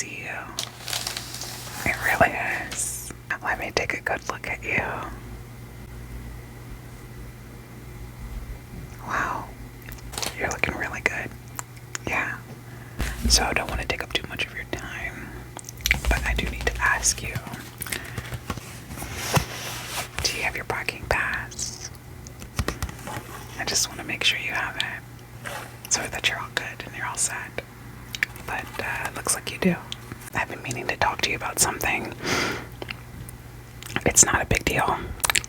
see you. It really is. Let me take a good look at you. Wow. You're looking really good. Yeah. So I don't want to take up too much of your time, but I do need to ask you, do you have your parking pass? I just want to make sure you have it so that you're all good and you're all set. But it looks like you do. I've been meaning to talk to you about something. It's not a big deal.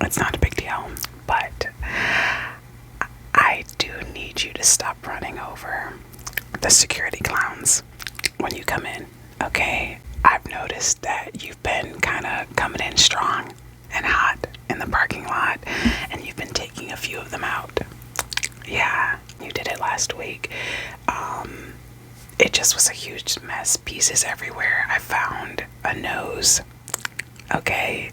It's not a big deal, but I do need you to stop running over the security clowns when you come in, okay? I've noticed that you've been kind of coming in strong and hot in the parking lot, and you've been taking a few of them out. Yeah, you did it last week. It just was a huge mess, pieces everywhere. I found a nose, okay?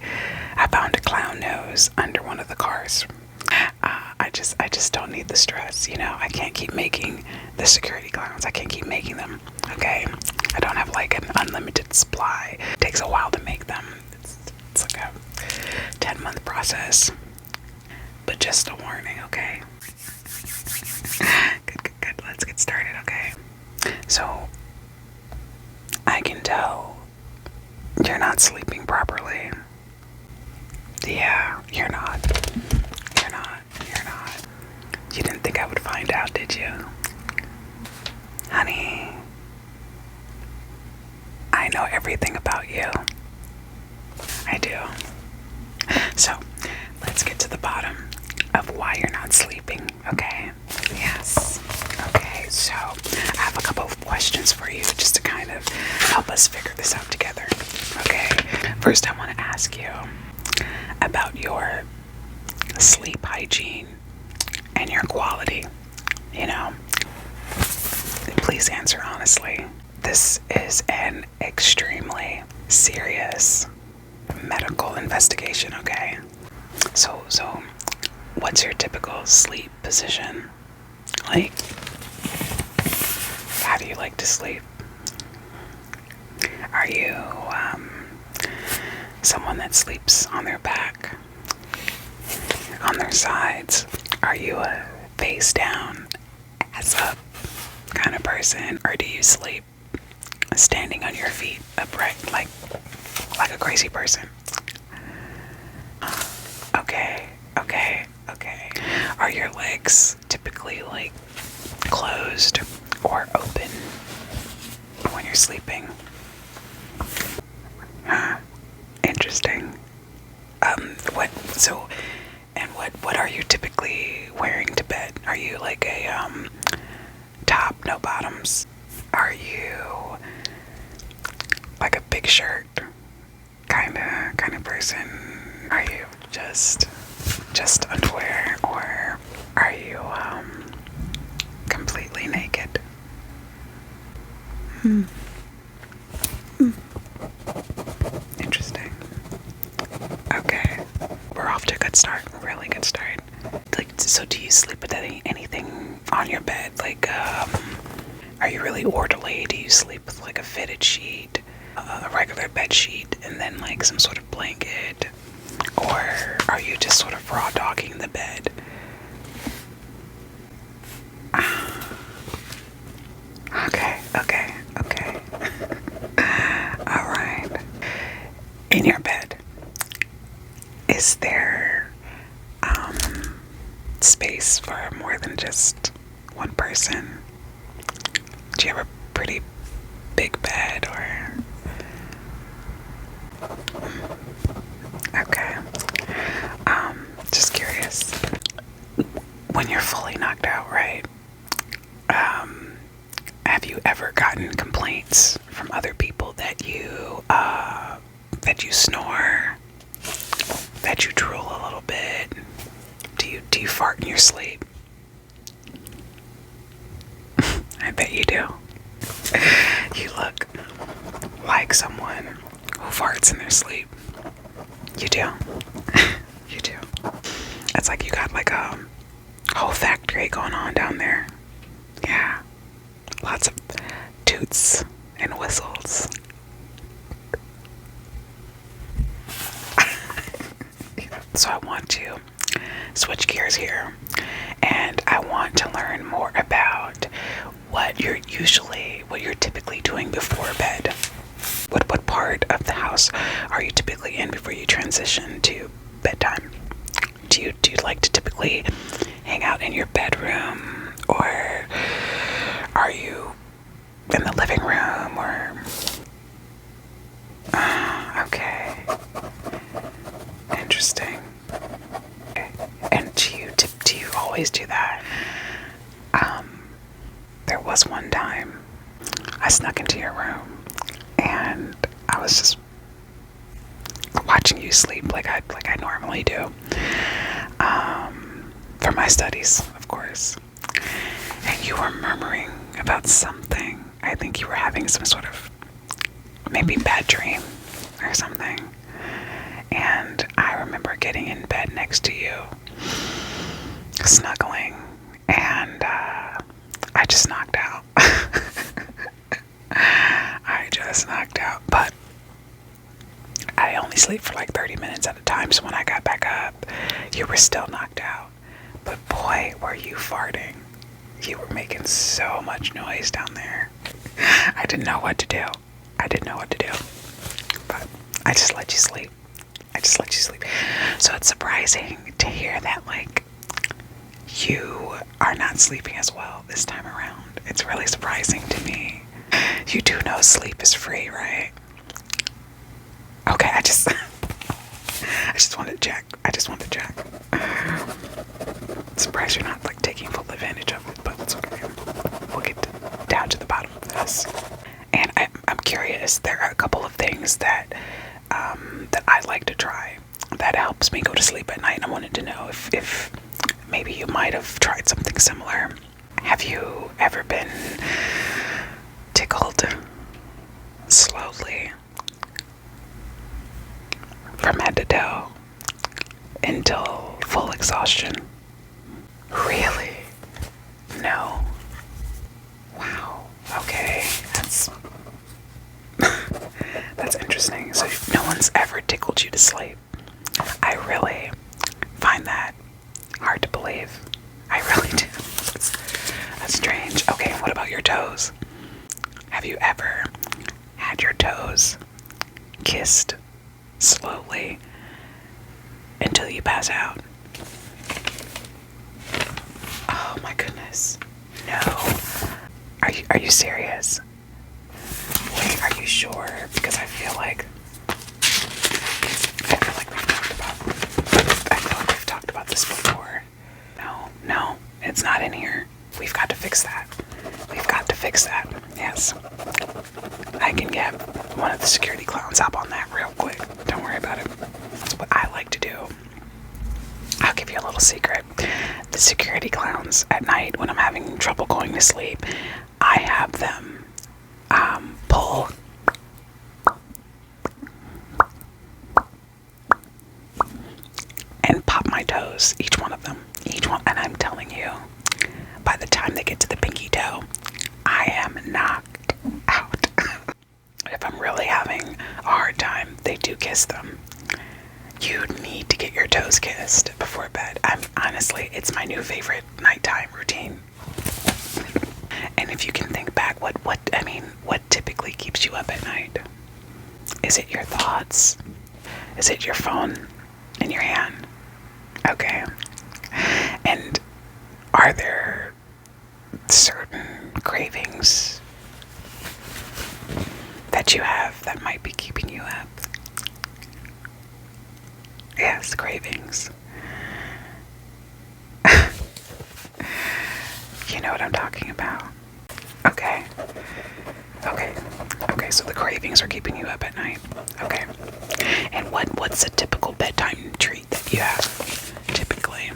I found a clown nose under one of the cars. I just don't need the stress, you know. I can't keep making the security clowns. I can't keep making them, okay? I don't have like an unlimited supply. It takes a while to make them. It's like a 10-month process. But just a warning, okay? Good. Let's get started, okay? So, I can tell you're not sleeping properly. Yeah, you're not. You didn't think I would find out, did you? Honey, I know everything about you. I do. So, let's get to the bottom of why you're not sleeping, okay? Yes. Okay, so I have a couple of questions for you just to kind of help us figure this out together, okay? First, I want to ask you about your sleep hygiene and your quality, you know. Please answer honestly. This is an extremely serious medical investigation, okay? So what's your typical sleep position? Like, how do you like to sleep? Are you someone that sleeps on their back, on their sides? Are you a face down, ass up kind of person, or do you sleep standing on your feet upright like a crazy person? Okay. Are your legs typically like closed or open when you're sleeping? Interesting. What are you typically wearing to bed? Are you like a top, no bottoms? Are you like a big shirt kind of person? Are you just underwear, or are you completely naked? Interesting. Okay, we're off to a good start. Really good start. Like, so do you sleep with anything on your bed? Like, are you really orderly? Do you sleep with like a fitted sheet, a regular bed sheet, and then like some sort of blanket? Or are you just sort of raw dogging the bed? Okay. All right. In your bed, is there space for more than just one person? Do you have a pretty big bed, or? Okay. Just curious. When you're fully knocked out, right? Have you ever gotten complaints from other people that you snore, that you drool a little bit? Do you fart in your sleep? I bet you do. You look like someone who farts in their sleep. You do. You do. It's like you got like a whole factory going on down there. Yeah. Lots of toots and whistles. So I want to switch gears here, and I want to learn more about what you're typically doing before bed. What part of the house are you typically in before you transition to bedtime? Do you like to typically hang out in your bedroom, or are you in the living room, or okay, interesting. Okay. And do you always do that? There was one time I snuck into your room and I was just watching you sleep like I normally do, for my studies, of course. And you were murmuring about something. I think you were having some sort of maybe bad dream or something. And I remember getting in bed next to you, snuggling, and I just knocked out. I just knocked out. But I only sleep for like 30 minutes at a time, so when I got back up, you were still knocked out. But boy, were you farting. You were making so much noise down there. I didn't know what to do. But I just let you sleep. So it's surprising to hear that, like, you are not sleeping as well this time around. It's really surprising to me. You do know sleep is free, right? Okay, I just wanted to check. Surprised you're not, like, taking full advantage of it, but it's okay. We'll get down to the bottom of this. And I'm curious. There are a couple of things that I like to try that helps me go to sleep at night. I wanted to know if maybe you might have tried something similar. Have you ever been tickled slowly from head to toe until full exhaustion? Really? No. Wow. Okay. That's interesting. So no one's ever tickled you to sleep. I really find that hard to believe. I really do. That's strange. Okay, what about your toes? Have you ever had your toes kissed slowly until you pass out? Oh my goodness. No. Are you serious? Wait, are you sure? Because I feel like we've talked about this before. No, it's not in here. We've got to fix that. Yes. I can get one of the security clowns up on that real quick. Don't worry about it. That's what I like to do. I'll give you a little secret. The security clowns at night, when I'm having trouble going to sleep, I have them pull and pop my toes, each one, and I'm telling you, by the time they get to the pinky toe, I am knocked out. If I'm really having a hard time, they do kiss them. You need to get your toes kissed before bed. Honestly, it's my new favorite nighttime routine. And if you can think back, what typically keeps you up at night? Is it your thoughts? Is it your phone in your hand? Okay. And are there certain cravings that you have that might be keeping you up? Yes, cravings. You know what I'm talking about. Okay, so the cravings are keeping you up at night. Okay. And what's a typical bedtime treat that you have, typically?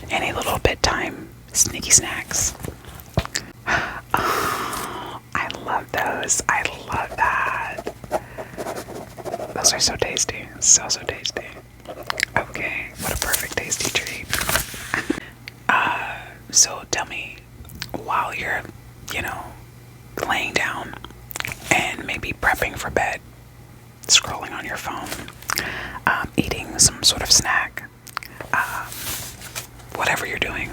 Any little bedtime sneaky snacks? Oh, I love those. I love that. Those are so tasty. So tasty. Okay, what a perfect tasty treat. So tell me, while you're, laying down and maybe prepping for bed, scrolling on your phone, eating some sort of snack, whatever you're doing.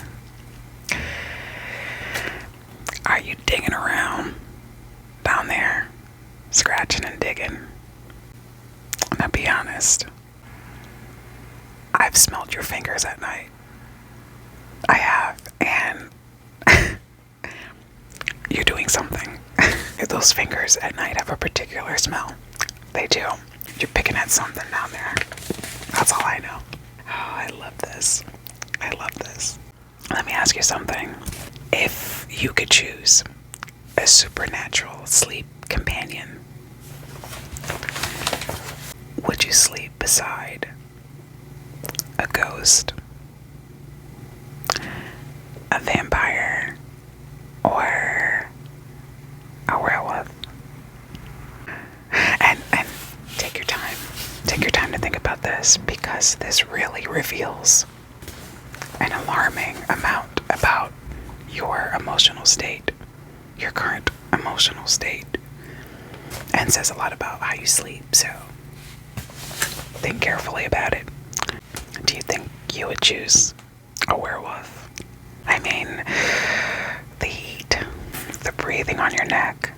Are you digging around down there, scratching and digging? Now be honest. I've smelled your fingers at night. I have, and you're doing something. Those fingers at night have a particular smell. They do. You're picking at something down there. That's all I know. Oh, I love this. I love this. Let me ask you something. If you could choose a supernatural sleep companion, would you sleep beside a ghost, a vampire, or a werewolf? And take your time. Take your time to think about this, because this really reveals an alarming amount about your emotional state, your current emotional state, and says a lot about how you sleep. So think carefully about it. Do you think you would choose a werewolf? I mean, the heat, the breathing on your neck.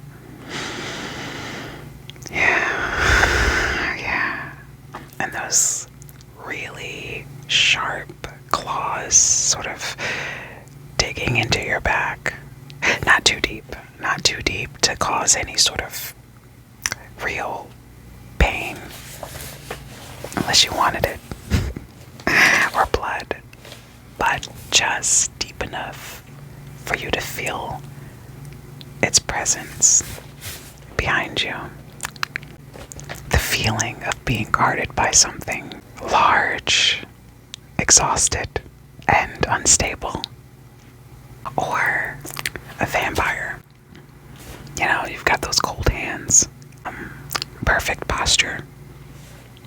Yeah. And those really sharp claws sort of digging into your back. Not too deep to cause any sort of real pain, unless you wanted it, or blood, but just deep enough for you to feel its presence behind you. The feeling of being guarded by something large, exhausted, and unstable. Or a vampire. You know, you've got those cold hands, perfect posture,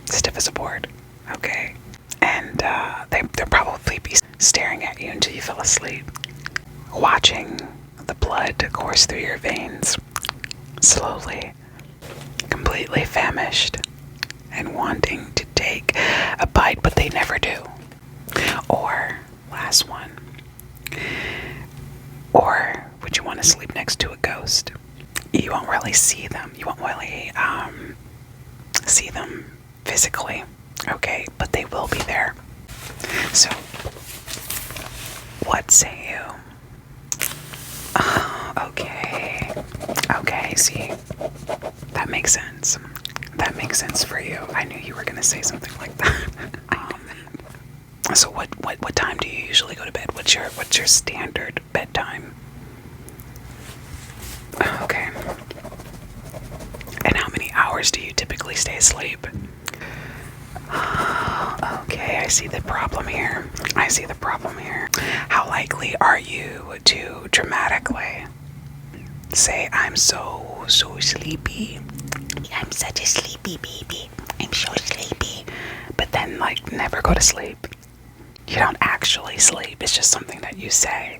stiff as a board, okay? And they'll probably be staring at you until you fall asleep, watching the blood course through your veins, slowly, completely famished, and wanting to take a bite, but they never do. Or, last one, or would you want to sleep next to a ghost? You won't really see them. You won't really see them physically, okay? But they will be there. So, what say you? Okay. Okay, see, that makes sense. That makes sense for you. I knew you were going to say something like that. So what time do you usually go to bed? What's your standard bedtime? Okay. And how many hours do you typically stay asleep? Okay, I see the problem here. How likely are you to dramatically say, I'm so sleepy. I'm such a sleepy baby. I'm so sleepy. But then, like, never go to sleep. You don't actually sleep. It's just something that you say.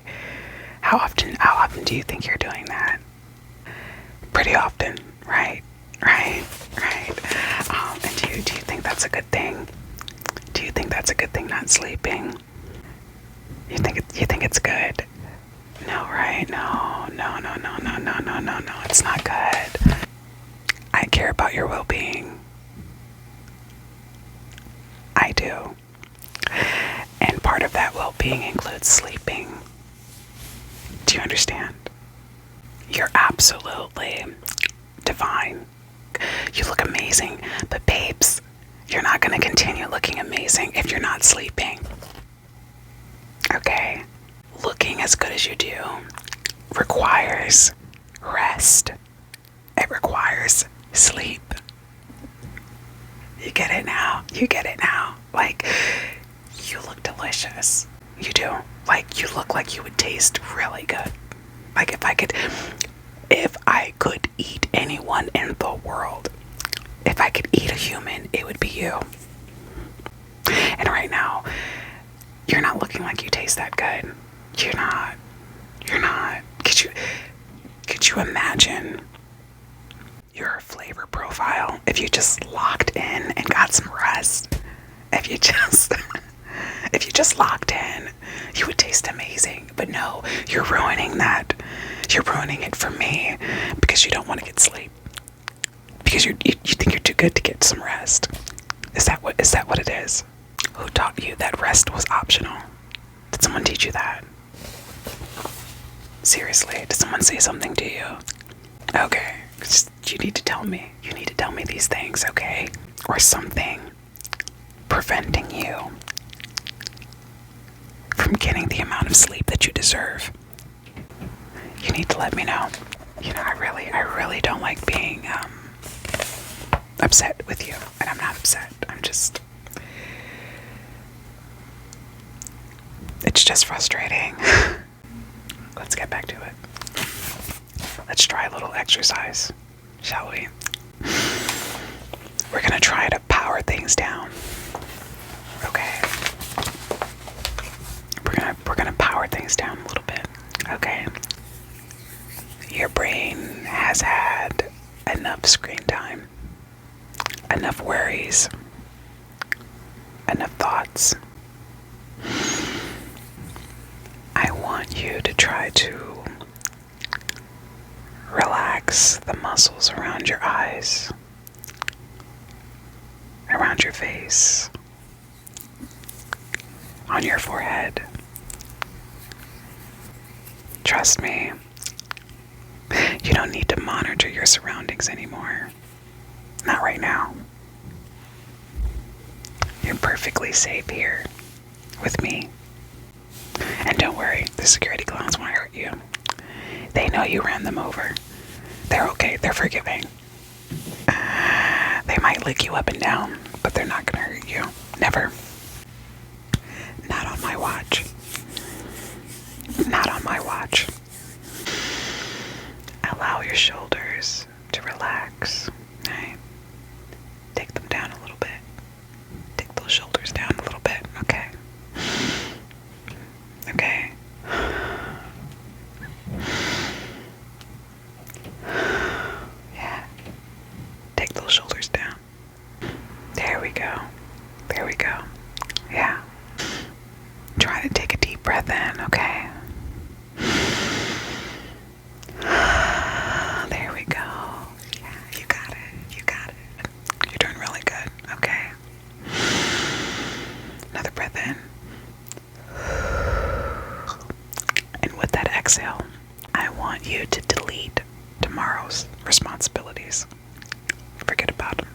How often do you think you're doing that? Pretty often, right? And do you think that's a good thing? Do you think that's a good thing, not sleeping? You think it's good? No, right? No, it's not good. I care about your well-being. I do. And part of that well-being includes sleeping. Do you understand? You're absolutely divine. You look amazing, but babes, you're not going to continue looking amazing if you're not sleeping. Okay? Looking as good as you do requires rest. It requires sleep. You get it now? Like, you look delicious. You do. Like, you look like you would taste really good. Like, if I could eat anyone in the world, if I could eat a human, it would be you. And right now, you're not looking like you taste that good. You're not. Could you imagine your flavor profile if you just locked in and got some rest? If If you just if you just locked in, you would taste amazing. But no, you're ruining that. You're ruining it for me because you don't want to get sleep. Because you think you're too good to get some rest. Is that what it is? Who taught you that rest was optional? Did someone teach you that? Seriously, did someone say something to you? Okay, you need to tell me. You need to tell me these things, okay? Or something preventing you from getting the amount of sleep that you deserve. You need to let me know. You know, I really don't like being upset with you. And I'm not upset. It's just frustrating. Let's get back to it. Let's try a little exercise, shall we? We're gonna try to power things down. Okay. We're gonna power things down a little bit. Okay. Your brain has had enough screen time, enough worries, enough thoughts. I want you to try to relax the muscles around your eyes, around your face, on your forehead. Trust me, you don't need to monitor your surroundings anymore. Not right now. You're perfectly safe here with me. And don't worry, the security clowns won't hurt you. They know you ran them over. They're okay, they're forgiving. They might lick you up and down, but they're not gonna hurt you. Never. Not on my watch. Not on my watch. Allow your shoulders to relax. Right? Take them down a little bit. Take those shoulders down a little bit. Okay. Okay. Yeah. Take those shoulders down. There we go. There we go. Yeah. Try to take a deep breath in, okay? There we go. Yeah, you got it. You got it. You're doing really good, okay? Another breath in. And with that exhale, I want you to delete tomorrow's responsibilities. Forget about them.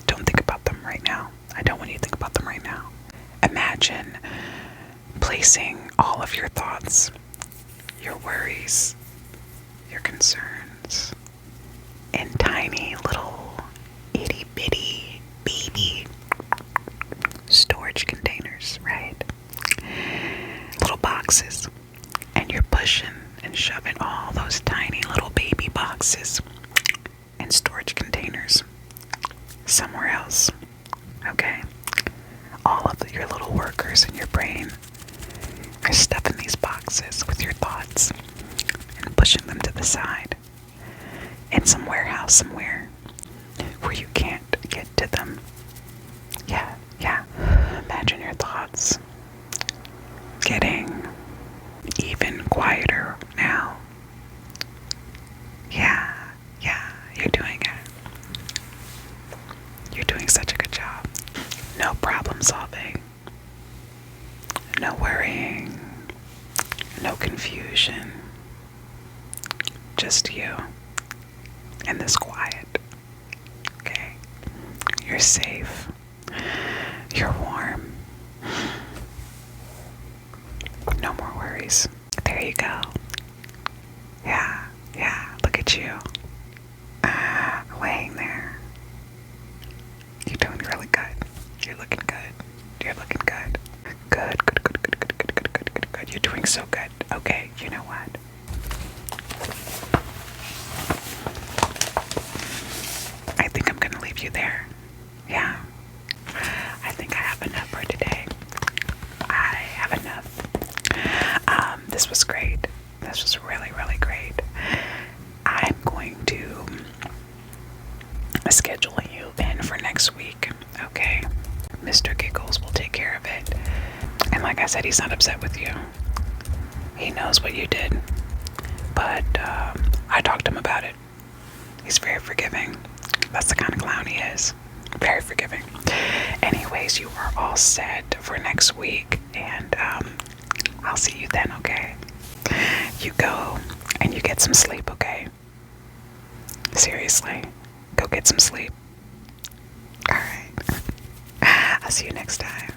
Don't think about them right now. I don't want you to think about them right now. Imagine placing all of your thoughts, your worries, your concerns in tiny little itty bitty baby storage containers, right? Little boxes. And you're pushing and shoving all those tiny little baby boxes and storage containers somewhere else. Okay? All of your little workers in your brain are stuffing these boxes with your thoughts and pushing them to the side in some warehouse somewhere where you can't get to them. Yeah. Imagine your thoughts getting even quieter now. Yeah, you're doing it. You're doing such a good job. No problem solving. No worrying. No confusion. Just you and this quiet. Okay? You're safe. You're warm. No more worries. There you go. Yeah. Look at you. Laying there. You're doing really good. You're looking good. You're looking good. Good. You're doing so good. Okay, you know what? I think I'm gonna leave you there. Yeah. I think I have enough for today. I have enough. This was great. This was really, really great. I'm going to schedule you in for next week. Okay? Mr. Giggles will like I said, he's not upset with you. He knows what you did. But I talked to him about it. He's very forgiving. That's the kind of clown he is. Very forgiving. Anyways, you are all set for next week, and I'll see you then, okay? You go and you get some sleep, okay? Seriously, go get some sleep. Alright. I'll see you next time.